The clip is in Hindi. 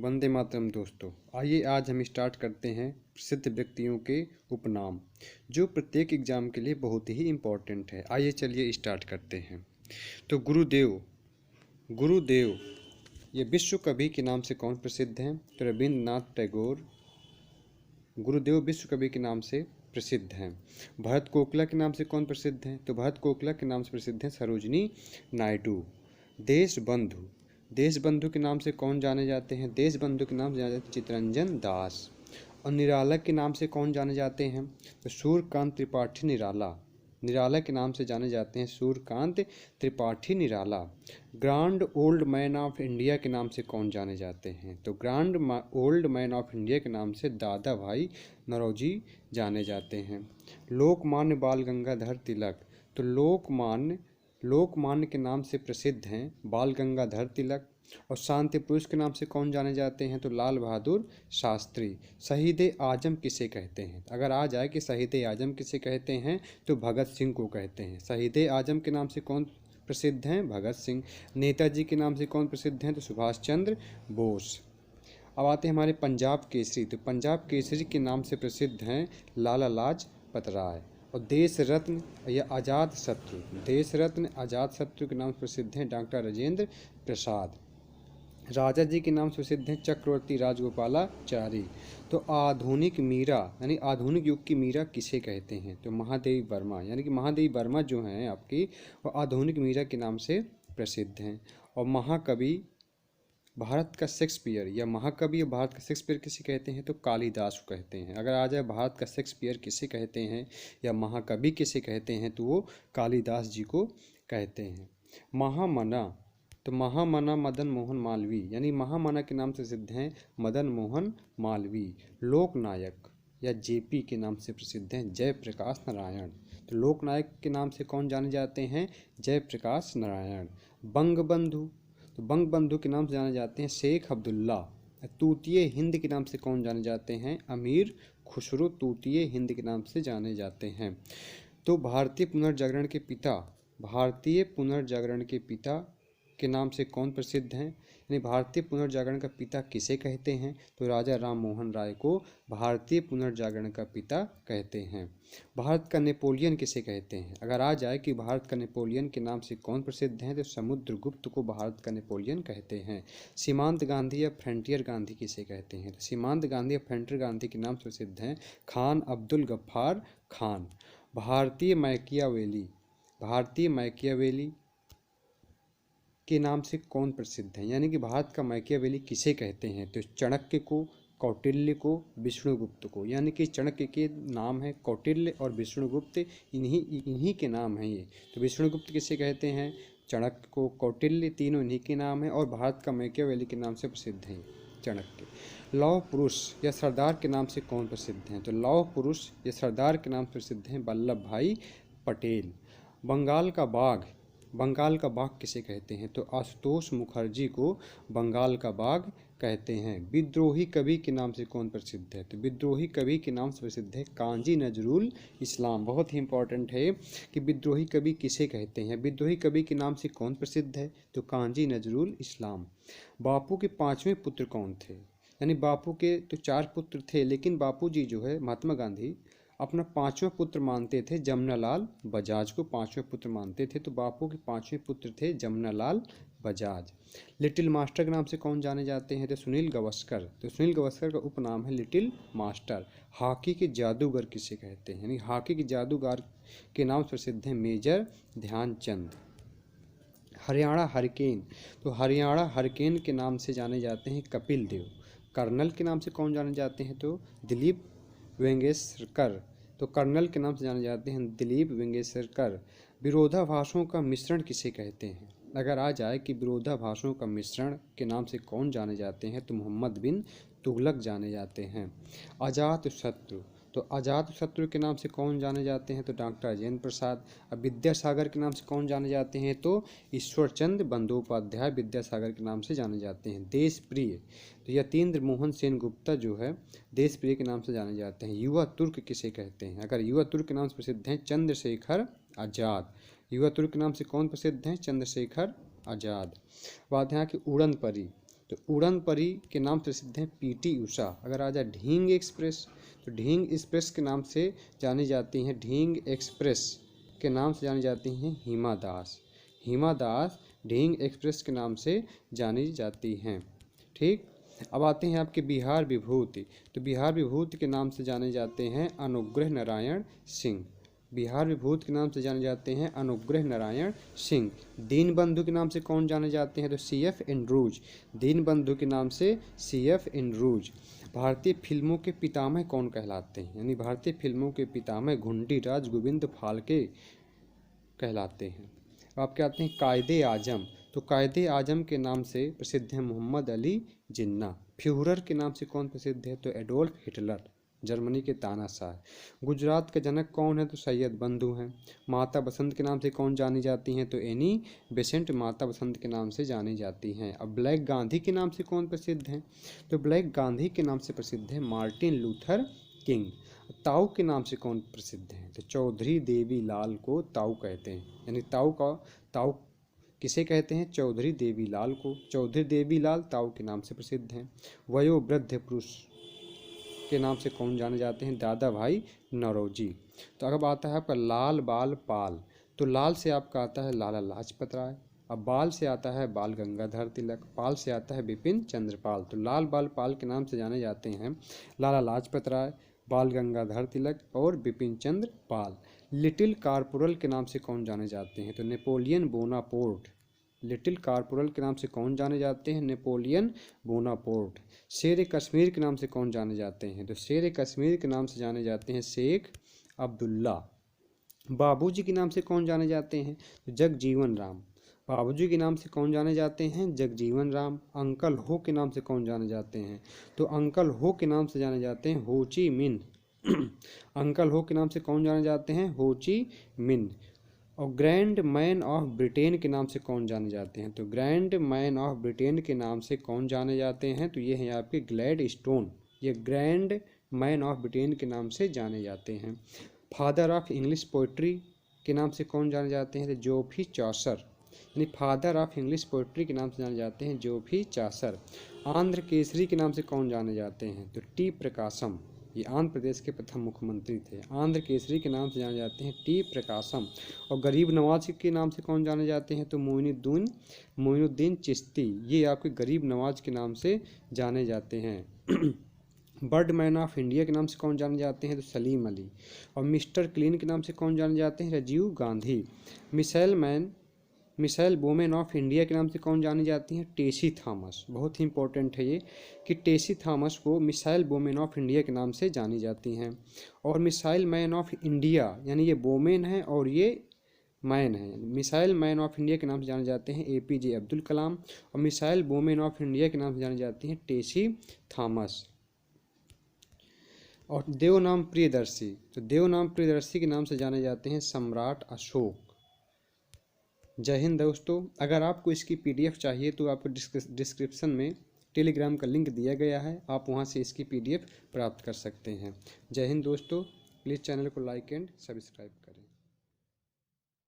वंदे मातरम दोस्तों। आइए आज हम स्टार्ट करते हैं प्रसिद्ध व्यक्तियों के उपनाम, जो प्रत्येक एग्जाम के लिए बहुत ही इम्पोर्टेंट है। आइए चलिए स्टार्ट करते हैं। तो गुरुदेव ये विश्व कवि के नाम से कौन प्रसिद्ध हैं? तो रविंद्रनाथ टैगोर गुरुदेव विश्व कवि के नाम से प्रसिद्ध हैं। भरत कोकिला के नाम से कौन प्रसिद्ध हैं? तो भरत कोकिला के नाम से प्रसिद्ध हैं सरोजिनी नायडू। देशबंधु के नाम से कौन जाने जाते हैं? देशबंधु के नाम से जाने जाते हैं चित्तरंजन दास। और निराला के नाम से कौन जाने जाते हैं? तो सूर्यकांत त्रिपाठी निराला। निराला के नाम से जाने जाते हैं Suryakant Tripathi Nirala. Grand old man of India के नाम से कौन जाने जाते हैं? तो grand old man of India के नाम से दादा भाई नौरोजी जाने जाते हैं। लोकमान्य बाल गंगाधर तिलक। तो लोकमान्य के नाम से प्रसिद्ध हैं बाल गंगाधर तिलक। और शांति पुरुष के नाम से कौन जाने जाते हैं? तो लाल बहादुर शास्त्री। शहीद आजम किसे कहते हैं? अगर आ जाए कि शहीद आजम किसे कहते हैं तो भगत सिंह को कहते हैं। शहीद आजम के नाम से कौन प्रसिद्ध हैं? भगत सिंह। नेताजी के नाम से कौन प्रसिद्ध हैं? तो सुभाष चंद्र बोस। अब आते हैं हमारे पंजाब केसरी। तो पंजाब केसरी के नाम से प्रसिद्ध हैं लाला लाजपत राय। और देश रत्न या आज़ाद शत्रु के नाम से प्रसिद्ध हैं डॉक्टर राजेंद्र प्रसाद। राजा जी के नाम से प्रसिद्ध हैं चक्रवर्ती राजगोपालाचारी। तो आधुनिक मीरा यानी आधुनिक युग की मीरा किसे कहते हैं? तो महादेवी वर्मा। यानी कि महादेवी वर्मा जो हैं आपकी वो आधुनिक मीरा के नाम से प्रसिद्ध हैं। और महाकवि भारत का शेक्सपियर या महाकवि भारत का शेक्सपियर किसे कहते हैं? तो कालिदास को कहते हैं। अगर आ जाए भारत का शेक्सपियर किसे कहते हैं या महाकवि किसे कहते हैं तो वो कालिदास जी को कहते हैं। महामना। तो महामना मदन मोहन मालवीय। यानी महामना के नाम से प्रसिद्ध हैं मदन मोहन मालवीय। लोकनायक या जेपी के नाम से प्रसिद्ध हैं जयप्रकाश नारायण। तो लोकनायक के नाम से कौन जाने जाते हैं? जयप्रकाश नारायण। बंगबंधु। तो बंगबंधु के नाम से जाने जाते हैं शेख अब्दुल्ला। तूतीय हिंद के नाम से कौन जाने जाते हैं? अमीर खुसरो तूतीय हिंद के नाम से जाने जाते हैं। तो भारतीय पुनर्जागरण के पिता के नाम से कौन प्रसिद्ध हैं? यानी भारतीय पुनर्जागरण का पिता किसे कहते हैं? तो राजा राम मोहन राय को भारतीय पुनर्जागरण का पिता कहते हैं। भारत का नेपोलियन किसे कहते हैं? अगर आ जाए कि भारत का नेपोलियन के नाम से कौन प्रसिद्ध हैं तो समुद्रगुप्त को भारत का नेपोलियन कहते हैं। सीमांत गांधी या फ्रंटियर गांधी किसे कहते हैं? तो सीमांत गांधी या फ्रंटियर गांधी के नाम से प्रसिद्ध हैं खान अब्दुल गफ्फार खान। भारतीय मैकियावेली के नाम से कौन प्रसिद्ध है? यानी कि भारत का मैकियावेली किसे कहते हैं? तो चाणक्य को, कौटिल्य को, विष्णुगुप्त को। यानी कि चाणक्य के नाम है कौटिल्य और विष्णुगुप्त, इन्हीं के नाम हैं ये। तो विष्णुगुप्त किसे कहते हैं? चाणक्य को, कौटिल्य, तीनों इन्हीं के नाम हैं। और भारत का मैकियावेली के नाम से प्रसिद्ध हैं चाणक्य। लौह पुरुष या सरदार के नाम से कौन प्रसिद्ध हैं? तो लौह पुरुष या सरदार के नाम से प्रसिद्ध हैं वल्लभ भाई पटेल। बंगाल का बाघ किसे कहते हैं? तो आशुतोष मुखर्जी को बंगाल का बाघ कहते हैं। विद्रोही कवि के नाम से कौन प्रसिद्ध है? तो विद्रोही कवि के नाम से प्रसिद्ध है काजी नजरुल इस्लाम। बहुत ही इंपॉर्टेंट है कि विद्रोही कवि किसे कहते हैं। विद्रोही कवि के नाम से कौन प्रसिद्ध है? तो काजी नजरुल इस्लाम। बापू के 5वें पुत्र कौन थे? यानी बापू के तो 4 पुत्र थे, लेकिन बापू जी जो है महात्मा गांधी अपना 5वां पुत्र मानते थे जमनालाल बजाज को 5वें पुत्र मानते थे। तो बापू के 5वें पुत्र थे जमनालाल बजाज। लिटिल मास्टर के नाम से कौन जाने जाते हैं? तो सुनील गावस्कर। तो सुनील गावस्कर का उपनाम है लिटिल मास्टर। हॉकी के जादूगर किसे कहते हैं? यानी हॉकी के जादूगर के नाम से प्रसिद्ध हैं मेजर ध्यानचंद। हरियाणा हरिकेन। तो हरियाणा हरिकेन के नाम से जाने जाते हैं कपिल देव। कर्नल के नाम से कौन जाने जाते हैं? तो दिलीप वेंगसरकर। तो कर्नल के नाम से जाने जाते हैं दिलीप वेंगसरकर। विरोधाभासों का मिश्रण किसे कहते हैं? अगर आ जाए कि विरोधाभासों का मिश्रण के नाम से कौन जाने जाते हैं? तो मोहम्मद बिन तुगलक जाने जाते हैं। अजातशत्रु। तो अजातशत्रु के नाम से कौन जाने जाते हैं? तो डॉक्टर राजेंद्र प्रसाद। अब विद्यासागर के नाम से कौन जाने जाते हैं? तो ईश्वरचंद बंदोपाध्याय विद्यासागर के नाम से जाने जाते हैं। देशप्रिय। तो यतीन्द्र मोहन सेन गुप्ता जो है देशप्रिय के नाम से जाने जाते हैं। युवा तुर्क किसे कहते हैं? अगर युवा तुर्क के नाम से प्रसिद्ध हैं चंद्रशेखर आज़ाद। युवा तुर्क के नाम से कौन प्रसिद्ध हैं? चंद्रशेखर आज़ाद। बात यहाँ की उड़न परी। तो उड़न परी के नाम से प्रसिद्ध हैं पीटी उषा। अगर आ जाए ढींग एक्सप्रेस, तो ढींग एक्सप्रेस के नाम से जानी जाती हैं, ढींग एक्सप्रेस के नाम से जानी जाती हैं हिमा दास। हिमा दास ढींग एक्सप्रेस के नाम से जानी जाती हैं। ठीक, अब आते हैं आपके बिहार विभूति। तो बिहार विभूति के नाम से जाने जाते हैं अनुग्रह नारायण सिंह। बिहार विभूति के नाम से जाने जाते हैं अनुग्रह नारायण सिंह। दीनबंधु के नाम से कौन जाने जाते हैं? तो CF एंड्रूज। दीनबंधु के नाम से CF एंड्रूज। भारतीय फिल्मों के पितामह कौन कहलाते हैं? यानी भारतीय फिल्मों के पितामह घुंडीराज गोविंद फाल्के कहलाते हैं। आप क्या आते हैं कायदे आजम। तो कायदे आजम के नाम से प्रसिद्ध है मोहम्मद अली जिन्ना। फ्यूहरर के नाम से कौन प्रसिद्ध है? तो एडोल्फ हिटलर, जर्मनी के तानाशाह। गुजरात के जनक कौन है? तो सैयद बंधु हैं। माता बसंत के नाम से कौन जानी जाती हैं? तो एनी बेसेंट माता बसंत के नाम से जानी जाती हैं। अब ब्लैक गांधी के नाम से कौन प्रसिद्ध हैं? तो ब्लैक गांधी के नाम से प्रसिद्ध है मार्टिन लूथर किंग। ताऊ के नाम से कौन प्रसिद्ध हैं? तो चौधरी देवी लाल को ताऊ कहते हैं। यानी ताऊ किसे कहते हैं? चौधरी देवी लाल को। चौधरी देवी लाल ताऊ के नाम से प्रसिद्ध हैं। वयोवृद्ध पुरुष के नाम से कौन जाने जाते हैं? दादा भाई नौरोजी। तो अब आता है आपका लाल बाल पाल। तो लाल से आपका आता है लाला लाजपत राय। अब बाल से आता है बाल गंगाधर तिलक। पाल से आता है बिपिन चंद्र पाल। तो लाल बाल पाल के नाम से जाने जाते हैं लाला लाजपत राय, बाल गंगाधर तिलक और बिपिन चंद्र पाल। लिटिल कारपोरल के नाम से कौन जाने जाते हैं? तो नेपोलियन बोनापोर्ट। लिटिल कारपोरल के नाम से कौन जाने जाते हैं? नेपोलियन बोनापोर्ट। शेर कश्मीर के नाम से कौन जाने जाते हैं? तो शेर कश्मीर के नाम से जाने जाते हैं शेख अब्दुल्ला। बाबूजी के नाम से कौन जाने जाते हैं? तो जगजीवन राम। बाबूजी के नाम से कौन जाने जाते हैं? जगजीवन राम। अंकल हो के नाम से कौन जाने जाते हैं? तो अंकल हो के नाम से जाने जाते हैं हो ची मिन्ह। अंकल हो के नाम से कौन जाने जाते हैं? हो ची मिन्ह। और ग्रैंड मैन ऑफ ब्रिटेन के नाम से कौन जाने जाते हैं? तो ग्रैंड मैन ऑफ ब्रिटेन के नाम से कौन जाने जाते हैं? तो ये हैं आपके ग्लैडस्टोन। ये ग्रैंड मैन ऑफ ब्रिटेन के नाम से जाने जाते हैं। फादर ऑफ इंग्लिश पोइट्री के नाम से कौन जाने जाते हैं? तो जोफ्री चौसर। यानी फादर ऑफ इंग्लिश पोइट्री के नाम से जाने जाते हैं जोफ्री चौसर। आंध्र केसरी के नाम से कौन जाने जाते हैं? तो टी प्रकाशम। ये आंध्र प्रदेश के प्रथम मुख्यमंत्री थे। आंध्र केसरी के नाम से जाने जाते हैं टी प्रकाशम। और गरीब नवाज के नाम से कौन जाने जाते हैं? तो मोइनुद्दीन चिश्ती। ये आपके गरीब नवाज के नाम से जाने जाते हैं। बर्ड मैन ऑफ इंडिया के नाम से कौन जाने जाते हैं? तो सलीम अली। और मिस्टर क्लीन के नाम से कौन जाने जाते हैं? Rajiv Gandhi. Missile women of India के नाम से कौन जानी जाती हैं? टेसी थॉमस। बहुत ही इंपॉर्टेंट है ये कि टेसी थॉमस को मिसाइल वोमेन ऑफ इंडिया के नाम से जानी जाती हैं। और मिसाइल मैन ऑफ इंडिया, यानी ये वोमेन है और ये मैन है। मिसाइल मैन ऑफ इंडिया के नाम से जाने जाते हैं APJ अब्दुल कलाम। और मिसाइल वोमेन ऑफ इंडिया के नाम से जानी जाती हैं टेसी थॉमस। और देवनाम प्रियदर्शी। तो देवनाम प्रियदर्शी के नाम से जाने जाते हैं सम्राट अशोक। जय हिंद दोस्तों। अगर आपको इसकी PDF चाहिए तो आपको डिस्क्रिप्शन में टेलीग्राम का लिंक दिया गया है, आप वहां से इसकी PDF प्राप्त कर सकते हैं। जय हिंद दोस्तों। प्लीज़ चैनल को लाइक एंड सब्सक्राइब।